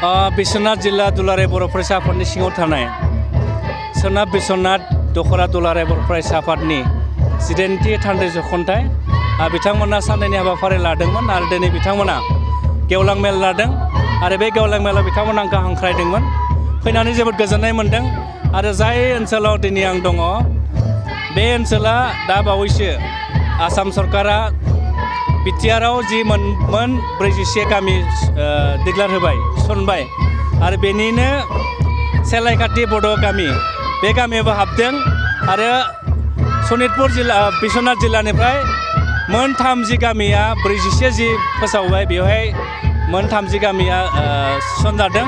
बिश्वनाथ जिल्ला दुलाराय बर' फरायसा आफादनि सिङाव थानाय सोनाब बिश्वनाथ दखरा दुलाराय बर' फरायसा आफादनि 18थि थान्दै जख'न्थाय बिथांमोना साननैनि हाबाफारि लादोंमोन आरो दिनै बिथांमोना गेवलां मेल लादों आरो बे गेवलां मेलाव बिथांमोना आंखौ हांख्रायदोंमोन। फैनानै जोबोद गोजोननाय मोन्दों आरो जाय ओनसोलाव दिनै आं दङ बे ओनसोला दा बावैसो आसाम सरकारा बिटिआरआव जि मोन 41 गामि डिक्लेयार होबाय थिसनबाय आरो बेनिनो सेलायखाथि बड' गामि बे गामियावबो हाबदों आरो सनितपुर जिल्ला बिश्वनाथ जिल्लानिफ्राय मोन 30 गामिया 41 जि फोसावबाय बेवहाय मोन 30 गामिया थिसनजादों।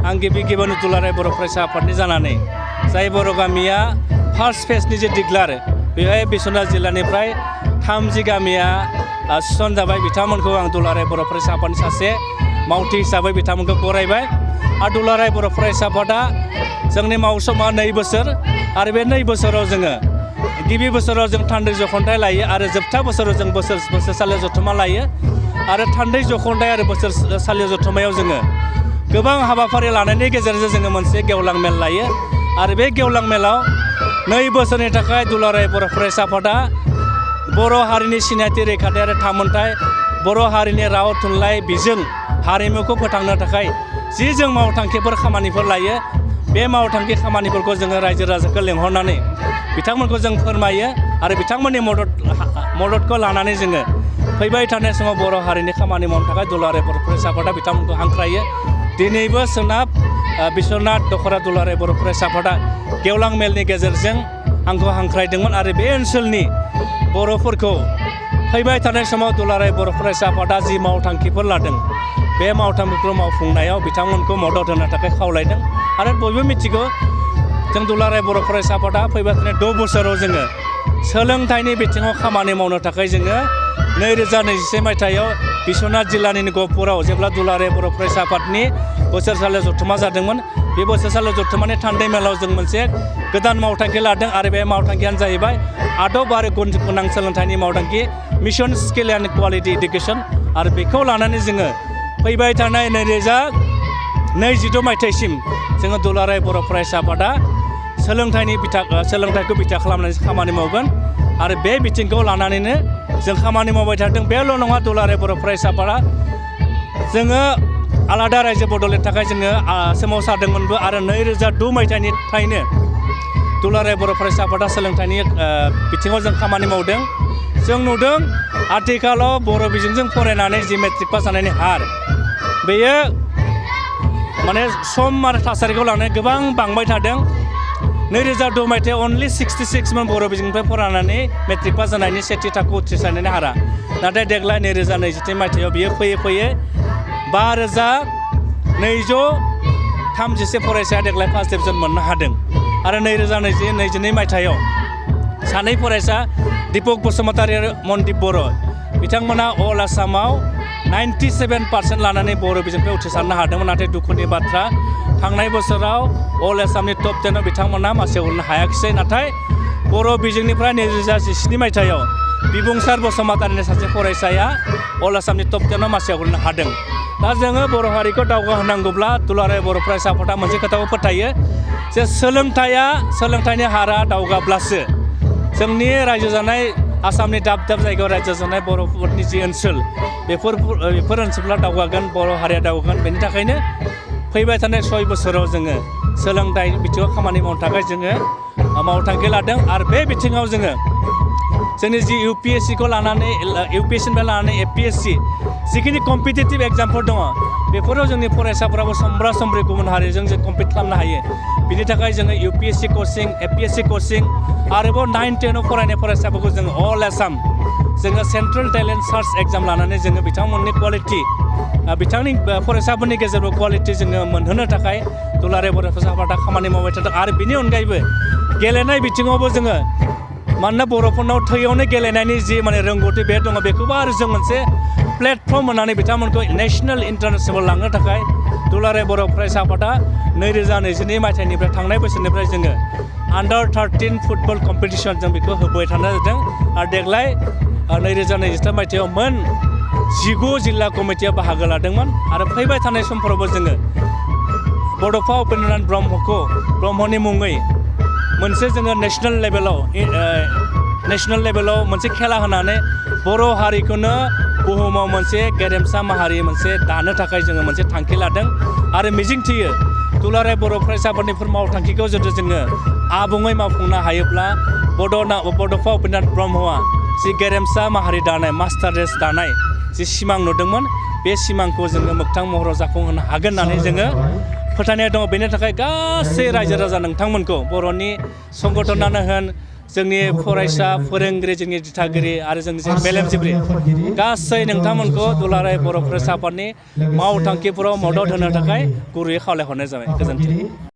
आं गिबियावनो दुलाराय बर' फरायसा आफादनि जानानै जाय बर' गामिया फार्स्ट फेजनि जे डिक्लेयार बेवहाय बिश्वनाथ जिल्लानिफ्राय 30 गामिया थिसनजाबाय बिथांमोनखौ आं दुलाराय बर' फरायसा आफादनि सासे मावथि हिसाबै बिथांमोनखौ बरायबाय आरो दुलाराय बर' फरायसा आफादा जोंनि मावसमा 2 बोसोर आरो बे 2 बोसोराव जोङो गिबि बोसोराव जों थान्दै जख'न्थाय लायो आरो जोबथा बोसोराव जों बोसोरसालियाव जथुमा लायो आरो थान्दै जख'न्थाय आरो बोसोरसालियाव जथुमायाव जोङो गोबां हाबाफारि लानायनि गेजेरजों जोङो मोनसे गेवलां मेल लायो आरो बे गेवलां मेलाव 2 बोसोरनि थाखाय दुलाराय बर' फरायसा आफादा बर' हारिनि सिनायथि रैखाथि आरो थामोनथाय बर' हारिनि राव थुनलाइ बिजों हारिमुखौ फोथांनो थाखाय जि जों मावथांखिफोर खामानिफोर लायो बे मावथांखि खामानिफोरखौ जोङो रायजो राजाखौ लेंहरनानै बिथांमोनखौ जों फोरमायो आरो बिथांमोननि मददखौ लानानै जोङो फैबाय थानाय समाव बर' हारिनि खामानि मावनो थाखाय दुलाराय बर' फरायसा आफादा बिथांमोनखौ हांख्रायो। दिनैबो सोनाब बिश्वनाथ दखरा दुलाराय बर' फरायसा आफादा गेवलां मेलनि गेजेरजों आंखौ हांख्रायदोंमोन आरो बे ओनसोलनि बर'फोरखौ फैबाय थानाय समाव दुलाराय बर' फरायसा आफादा जि मावथांखिफोर लादों बे मावथांखिखौ मावफुंनायाव बिथांमोनखौ मदद होनो थाखाय खावलायदों आरो बयबो मिथिगौ जों दुलाराय बर' फरायसा आफादा फैबाय थानाय 6 बोसोराव जोङो सोलोंथाइनि बिथिङाव खामानि मावनो थाखाय जोङो 2021 मायथाइयाव बिश्वनाथ जिल्लानि गहपुराव जेब्ला दुलाराय बर' फरायसा आफादनि बोसोरसालियाव जथुमा जादोंमोन बे बोसोरसालियाव जथुमानि थान्दै मेलाव जों मोनसे गोदान मावथांखि लादों आरो बे मावथांखियानो जाहैबाय आदब आरो गुन गोनां सोलोंथाइनि मावथांखि mission skill and quality education आरो बेखौ लानानै जोङो फैबाय थानाय 2026 मायथाइसिम जोङो दुलाराय बर' फरायसा आफादा सोलोंथाइखौ बिथा खालामनानै खामानि मावगोन आरो बे बिथिंखौ लानानैनो जों खामानि मावबाय थादों। बेल' नङा दुलाराय बर' फरायसा आफादा जोङो आलादा रायजो बदलनि थाखाय जोङो सोमावसारदोंमोनबो आरो 2002 मायथाइनिफ्रायनो दुलाराय बर' फरायसा आफादा सोलोंथाइनि बिथिङाव जों खामानि मावदों। जों नुदों आथिखालाव बर' बिजोंजों फरायनानै जि मेट्रिक पास जानायनि हार बेयो माने सम आरो थासारिखौ लानानै गोबां बांबाय थादों। 2002 मायथाइयाव अनलि 66 मोन बर' बिजोंनिफ्राय फरायनानै मेट्रिक पास जानायनि सेथि थाखो उथ्रिसारनायनि हारा नाथाय देग्लाय 2022 मायथाइयाव बियो फैयै 5236 फरायसाया देग्लाय फार्स्ट डिभिजन मोननो हादों आरो 2022 मायथाइयाव सानै फरायसा दीपक बसुमतारी आरो मनदीप बर' बिथांमोना अल आसामाव 97% लानानै बर' बिजोंनिफ्राय उथ्रिसारनो हादोंमोन नाथाय दुखुनि बाथ्रा थांनाय बोसोराव अल आसामनि टप 10आव बिथांमोना मासि हरनो हायाखिसै नाथाय बर' बिजोंनिफ्राय 2017 मायथाइयाव बिबुंसार बसुमतारीनि सासे फरायसाया अल आसामनि टप 10आव मासि हरनो हादों। दा जोङो बर' हारिखौ दावगाहोनांगौब्ला दुलाराय बर' फरायसा आफादा मोनसे खोथाखौ फोथायो जे सोलोंथाइनि हारा दावगाब्लासो जोंनि रायजो जानाय आसामनि दाब दाब जायगायाव रायजो जानाय बर'फोरनि जि ओनसोल बेफोर ओनसोलफ्रा दावगागोन बर' हारिया दावगागोन। बेनि थाखायनो फैबाय थानाय 6 बोसोराव जोङो सोलोंथाइ बिथिङाव खामानि मावनो थाखाय जोङो मावथांखि लादों आरो बे बिथिङाव जोङो जोंनि जि UPSCखौ लानानै UPSCनिफ्राय लानानै APSC जिखिनि कम्पिटिटिभ एग्जामफोर दङ बेफोराव जोंनि फरायसाफोराबो समब्रा समब्रि गुबुन हारिजों जों कम्पिट खालामनो हायो। बिनि थाखाय जोङो UPSC कोचिं APSC कोचिं आरोबाव 9-10आव फरायनाय फरायसाफोरखौ जोङो अल आसाम जोङो सेन्ट्रेल टेलेन्ट सार्च एग्जाम लानानै जोङो बिथांमोननि क्वालिटि बिथांनि फरायसाफोरनि गेजेराव क्वालिटि जोङो मोनहोनो थाखाय दुलाराय बर' फरायसा आफादा खामानि मावबाय थादों आरो बिनि अनगायैबो गेलेनाय बिथिङावबो जोङो मानोना बर'फोरनाव थैयावनो गेलेनायनि जि माने रोंगौथि बे दङ बेखौबो आरो जों मोनसे प्लेटफर्म होनानै बिथांमोनखौ नेसनेल इन्टारनेसनेल लांनो थाखाय दुलाराय बर' फरायसा आफादा 2022 मायथाइनिफ्राय थांनाय बोसोरनिफ्राय जोङो आन्डार 13 फुटबल कम्पिटिसन जों बेखौ होबाय थानाय जादों आरो देग्लाय 2023 मायथाइयाव मोन 19 जिल्ला कमिटिया बाहागो लादोंमोन आरो फैबाय थानाय समफोरावबो जोङो बड'फा उपेन्द्रनाथ ब्रह्मनि मुङै मोनसे जोङो नेशनेल लेभेलाव मोनसे खेला होनानै बर' हारिखौनो बुहुमाव मोनसे गेरेमसा माहारि मोनसे दानो थाखाय जोङो मोनसे थांखि लादों आरो मिजिंथियो दुलाराय बर' फरायसा आफादनिफोर मावथांखिखौ जुदि जोङो आबुङै मावफुंनो हायोब्ला बड'फा उपेन्द्रनाथ ब्रह्मआ जि गेरेमसा माहारि दानाय मास्टार रेस दानाय जि सिमां नुदोंमोन बे सिमांखौ जोङो मोगथां महराव जाफुंहोनो हागोन होननानै जोङो फोथायनाय दङ। बेनि थाखाय गासै रायजो राजा नोंथांमोनखौ बर'नि संगठनानो होन जोंनि फरायसा फोरोंगिरि जोंनि दिथागिरि आरो जोंनि मेलेमजिबि गासै नोंथांमोनखौ दुलाराय बर' फरायसा आफादनि मावथांखिफोराव मदद होनो थाखाय गुरैयै खावलायहरनाय जाबाय। गोजोन्थों।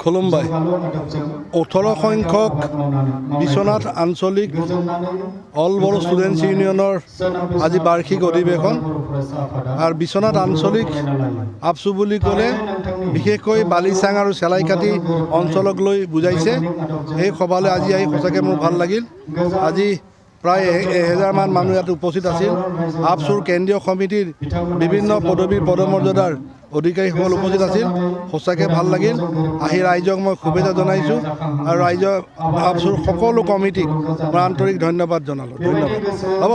खुलुमबाय। 18 সংখ্যক বিশ্বনাথ আঞ্চলিক অল বড়ো ষ্টুডেণ্টছ ইউনিয়নৰ আজি বাৰ্ষিক অধিৱেশন আৰু বিশ্বনাথ আঞ্চলিক আপচু বুলি ক'লে বিশেষকৈ বালিচাং আৰু চেলাইকাটি অঞ্চলক লৈ বুজাইছে। এই সভালৈ আজি আহি সঁচাকৈ মোৰ ভাল লাগিল। আজি প্ৰায় 1000মান মানুহ ইয়াত উপস্থিত আছিল। আপচুৰ কেন্দ্ৰীয় সমিতিৰ বিভিন্ন পদবীৰ পদমৰ্যাদাৰ অধিকাৰীসকল উপস্থিত আছিল। সঁচাকৈ ভাল লাগিল। আহি ৰাইজক মই শুভেচ্ছা জনাইছোঁ আৰু ৰাইজক আপচুৰ সকলো কমিটিক মই আন্তৰিক ধন্যবাদ জনালোঁ। ধন্যবাদ। হ'ব।